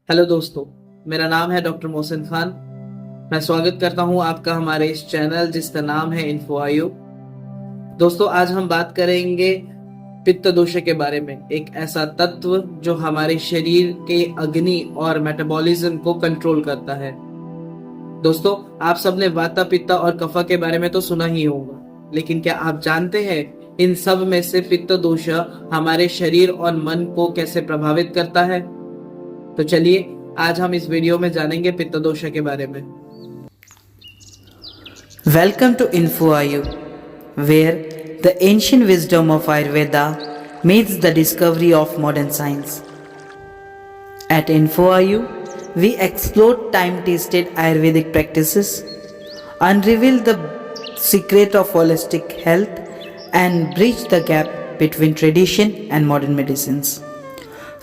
Hello दोस्तों, मेरा नाम है डॉक्टर मोहसिन खान। मैं स्वागत करता हूं आपका हमारे इस चैनल जिसका नाम है इन्फोआयु। दोस्तों, आज हम बात करेंगे पित्त दोष के बारे में। एक ऐसा तत्व जो हमारे शरीर के अग्नि और मेटाबॉलिज्म को कंट्रोल करता है। दोस्तों, आप सबने वाता, पित्ता और कफा के बारे में तो सुना ही होगा, लेकिन क्या आप जानते हैं इन सब में से पित्त दोष हमारे शरीर और मन को कैसे प्रभावित करता है? तो चलिए आज हम इस वीडियो में जानेंगे पित्त दोष के बारे में। Welcome to InfoIU, where the ancient wisdom of Ayurveda meets the discovery of modern science. At InfoIU, we explore time-tested Ayurvedic practices, unravel the secret of holistic health, and bridge the gap between tradition and modern medicines.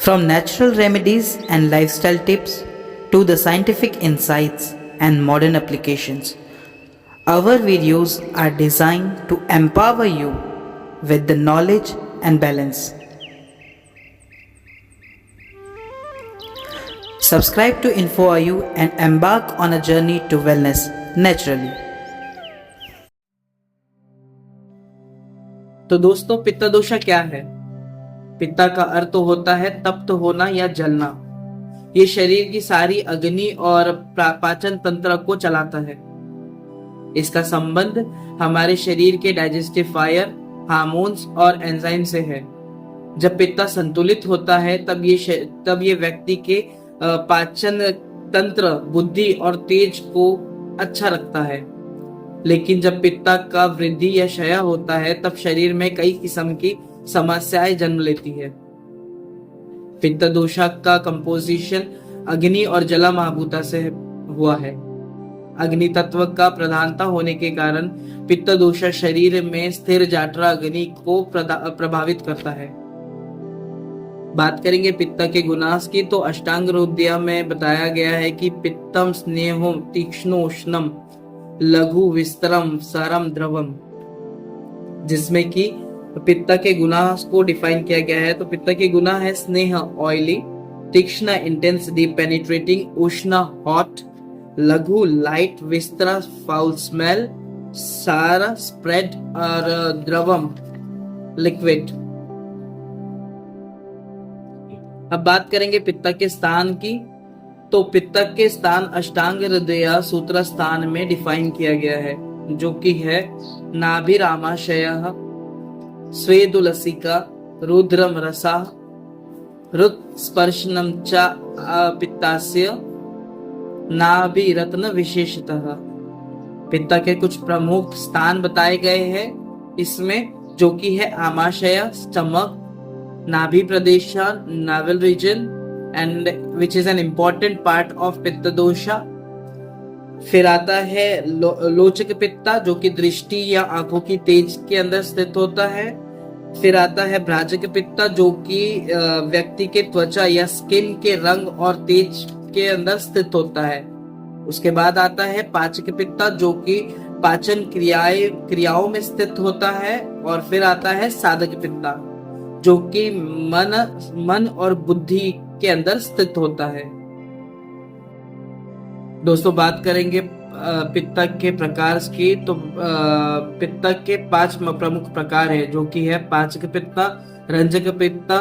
From natural remedies and lifestyle tips to the scientific insights and modern applications, our videos are designed to empower you with the knowledge and balance. Subscribe to InfoIU and embark on a journey to wellness naturally. तो दोस्तों, पित्त दोष क्या है? पित्ता का अर्थ होता है तप्त होना या जलना। ये शरीर की सारी अग्नि और पाचन तंत्र को चलाता है। इसका संबंध हमारे शरीर के डाइजेस्टिफायर, हार्मोन्स और एंजाइम से है। जब पित्ता संतुलित होता है तब ये व्यक्ति के पाचन तंत्र, बुद्धि और तेज को अच्छा रखता है। लेकिन जब पित्ता का वृद्धि या क्षय होता है तब शरीर में कई किस्म की समस्याएं जन्म लेती है। पित्त दोषा का कंपोजिशन अग्नि और जल महाभूता से हुआ है। अग्नि तत्व का प्रधानता होने के कारण पित्त दोष शरीर में स्थिर जाठरा अग्नि को प्रभावित करता है। बात करेंगे पित्त के गुणास की, तो अष्टांग हृदय में बताया गया है कि पित्तम स्नेहो तीक्ष्णोष्णम लघु विस्तरम सारम द्रवम, जिसमें कि पित्त के गुना को डिफाइन किया गया है। तो पित्त के गुना है स्नेह ऑयली, तीक्ष्ण इंटेंस डीप पेनिट्रेटिंग, उष्ण हॉट, लघु लाइट, विस्तर फाउल स्मेल, सार स्प्रेड और द्रवम लिक्विड। अब बात करेंगे पित्त के स्थान की, तो पित्त के स्थान अष्टांग हृदय सूत्र स्थान में डिफाइन किया गया है, जो कि है नाभिरामाशयः, स्वेदुलसिका, रुद्रम रसा, रुत स्पर्शनम च पित्तास्य, नाभि रत्न विशेषतः। पित्त के कुछ प्रमुख स्थान बताए गए हैं इसमें, जो कि है आमाशय स्टमक, नाभि प्रदेश navel region and which is an important part of pitta dosha. फिर आता है लोचक पित्ता, जो कि दृष्टि या आंखों की तेज के अंदर स्थित होता है। फिर आता है भ्राजक पित्ता, जो कि व्यक्ति के त्वचा या स्किन के रंग और तेज के अंदर स्थित होता है। उसके बाद आता है पाचक पित्ता, जो कि पाचन क्रियाओं में स्थित होता है। और फिर आता है साधक पित्ता, जो कि मन और बुद्धि के अंदर स्थित होता है। दोस्तों, बात करेंगे पित्त के प्रकार की, तो पित्त के 5 प्रमुख प्रकार है, जो कि है पाचक पित्ता, रंजक पित्ता,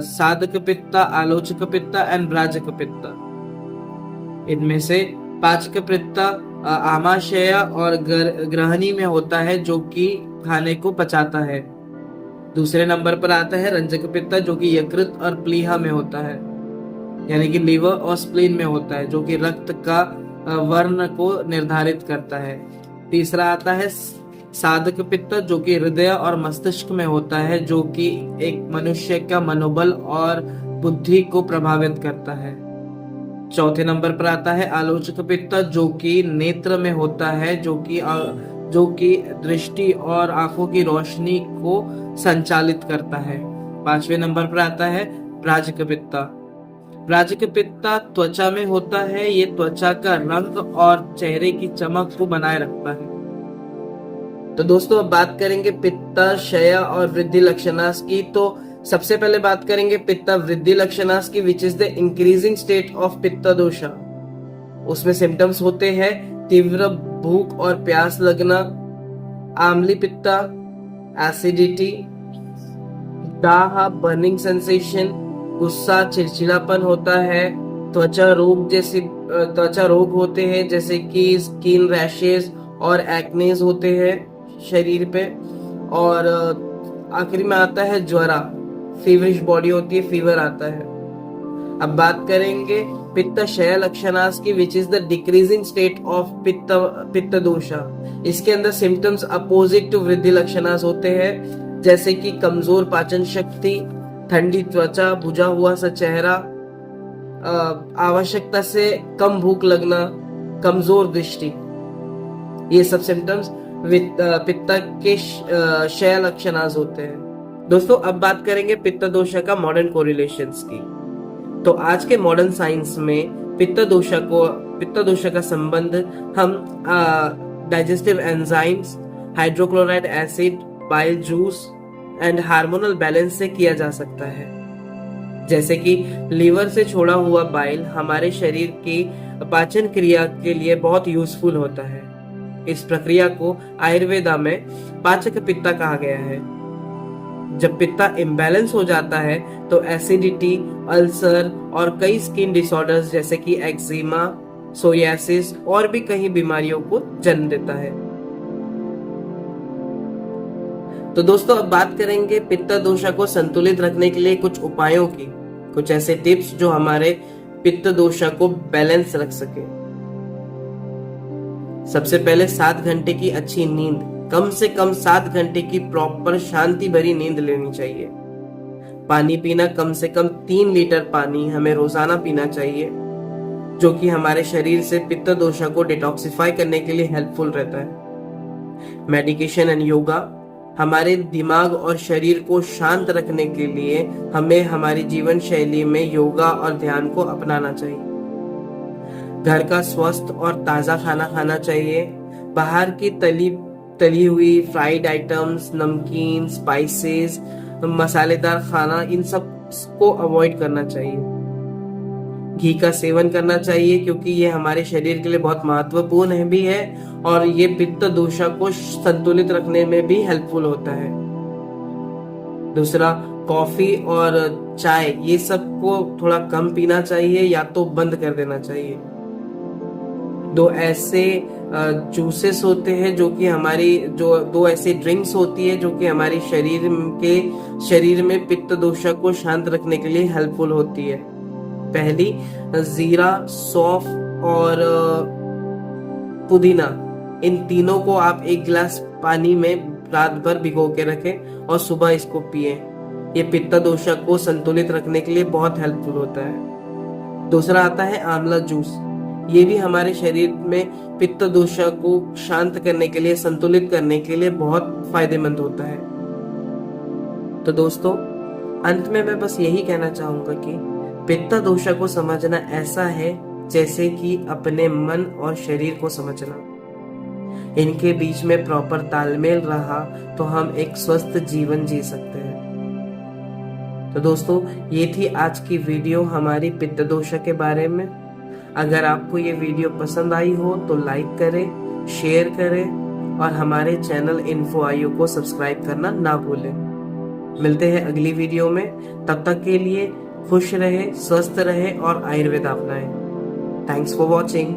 साधक पित्ता, आलोचक पित्ता एंड भ्राजक पित्ता। इनमें से पाचक पित्ता आमाशय और ग्रहणी में होता है, जो कि खाने को पचाता है। दूसरे नंबर पर आता है रंजक पित्ता, जो कि यकृत और प्लीहा में होता है, यानी कि लीवर और स्प्लीन में होता है, जो कि रक्त का वर्ण को निर्धारित करता है। तीसरा आता है साधक पित्त, जो कि हृदय और मस्तिष्क में होता है, जो कि एक मनुष्य का मनोबल और बुद्धि को प्रभावित करता है। चौथे नंबर पर आता है आलोचक पित्त, जो कि नेत्र में होता है, जो कि दृष्टि और आंखों की रोशनी को संचालित करता है। 5वें नंबर पर आता है भ्राजक पित्ता। भ्राजक पित्ता त्वचा में होता है। ये त्वचा का रंग और चेहरे की चमक को बनाए रखता है। तो दोस्तों, अब बात करेंगे पित्त, क्षय और वृद्धि लक्षणास की, तो सबसे पहले बात करेंगे पित्त वृद्धि लक्षणास की, which is the increasing state of pitta दोषा। उसमें सिम्टम्स होते हैं तीव्र भूख और प्यास लगना, आम्ली पित्ता, एसिडिटी, दाह, बर्निंग सेंसेशन, गुस्सा, चिड़चिड़ापन होता है, त्वचा रोग होते हैं जैसे कि स्किन रैशेस और एक्नेस होते हैं शरीर पे, और आखिरी में आता है ज्वरा, फीवरिश बॉडी होती है, फीवर आता है। अब बात करेंगे पित्त क्षय लक्षणास की, which is the decreasing state of pitta दोषा। इसके अंदर सिम्टम्स अपोजिट टू वृद्धि लक्षणास होते हैं जैसे कि कमजोर पाचन शक्ति, ठंडी त्वचा, बुझा हुआ सा चेहरा, आवश्यकता से कम भूख लगना, कमजोर दृष्टि, ये सब सिम्टम्स पित्त के क्षय लक्षणास होते हैं। दोस्तों अब बात करेंगे पित्त दोषा का मॉडर्न कोरिलेशंस की। तो आज के मॉडर्न साइंस में पित्त दोषा का संबंध हम digestive enzymes, hydrochloride acid, bile juice and hormonal balance से किया जा सकता है। जैसे कि लीवर से छोड़ा हुआ बाइल हमारे शरीर की पाचन क्रिया के लिए बहुत यूजफुल होता है। इस प्रक्रिया को आयुर्वेदा में पाचक पित्ता कहा गया है। जब पित्ता इम्बैलेंस हो जाता है तो एसिडिटी, अल्सर और कई स्किन डिसऑर्डर्स जैसे कि एक्जिमा, सोरियासिस और भी कई बीमारियों को जन्म देता है। तो दोस्तों अब बात करेंगे पित्त दोषा को संतुलित रखने के लिए कुछ उपायों की, कुछ ऐसे टिप्स जो हमारे पित्त दोषा को बैलेंस रख सके। सबसे पहले 7 घंटे की अच्छी नींद, कम से कम 7 घंटे की प्रॉपर शांति भरी नींद लेनी चाहिए। पानी पीना, कम से कम 3 लीटर पानी हमें रोजाना पीना चाहिए, जो कि हमारे शरीर से पित्त दोषा को डिटॉक्सिफाई करने के लिए हेल्पफुल रहता है। मेडिकेशन एंड योगा, हमारे दिमाग और शरीर को शांत रखने के लिए हमें हमारी जीवन शैली में योगा और ध्यान को अपनाना चाहिए। घर का स्वस्थ और ताजा खाना खाना चाहिए। बाहर की तली हुई फ्राइड आइटम्स, नमकीन, स्पाइसेस, मसालेदार खाना, इन सब को अवॉइड करना चाहिए। घी का सेवन करना चाहिए क्योंकि ये हमारे शरीर के लिए बहुत महत्वपूर्ण है भी है, और ये पित्त दोषा को संतुलित रखने में भी हेल्पफुल होता है। दूसरा, कॉफी और चाय, ये सब को थोड़ा कम पीना चाहिए या तो बंद कर देना चाहिए। 2 ऐसे जूसेस होते हैं जो कि दो ऐसे ड्रिंक्स होती है जो कि हमारी शरीर में पित्त दोषा को शांत रखने के लिए हेल्पफुल होती है। पहली, जीरा, सौंफ और पुदीना, इन तीनों को आप 1 गिलास पानी में रात भर भिगो के रखें और सुबह इसको पिए। ये पित्त दोषा को संतुलित रखने के लिए बहुत हेल्पफुल होता है। दूसरा आता है आंवला जूस। ये भी हमारे शरीर में पित्त दोषा को शांत करने के लिए, संतुलित करने के लिए बहुत फायदेमंद होता है। तो दोस्तों अंत में मैं बस यही कहना चाहूंगा कि पित्त दोषा को समझना ऐसा है जैसे कि अपने मन और शरीर को समझना। इनके बीच में प्रॉपर तालमेल रहा तो हम एक स्वस्थ जीवन जी सकते हैं। तो दोस्तों ये थी आज की वीडियो हमारी पित्त दोषा के बारे में। अगर आपको ये वीडियो पसंद आई हो तो लाइक करें, शेयर करें और हमारे चैनल इन्फो को सब्सक्राइब करना ना भूलें। मिलते हैं अगली वीडियो में, तब तक के लिए खुश रहे, स्वस्थ रहे और आयुर्वेद अपनाएं। Thanks for watching.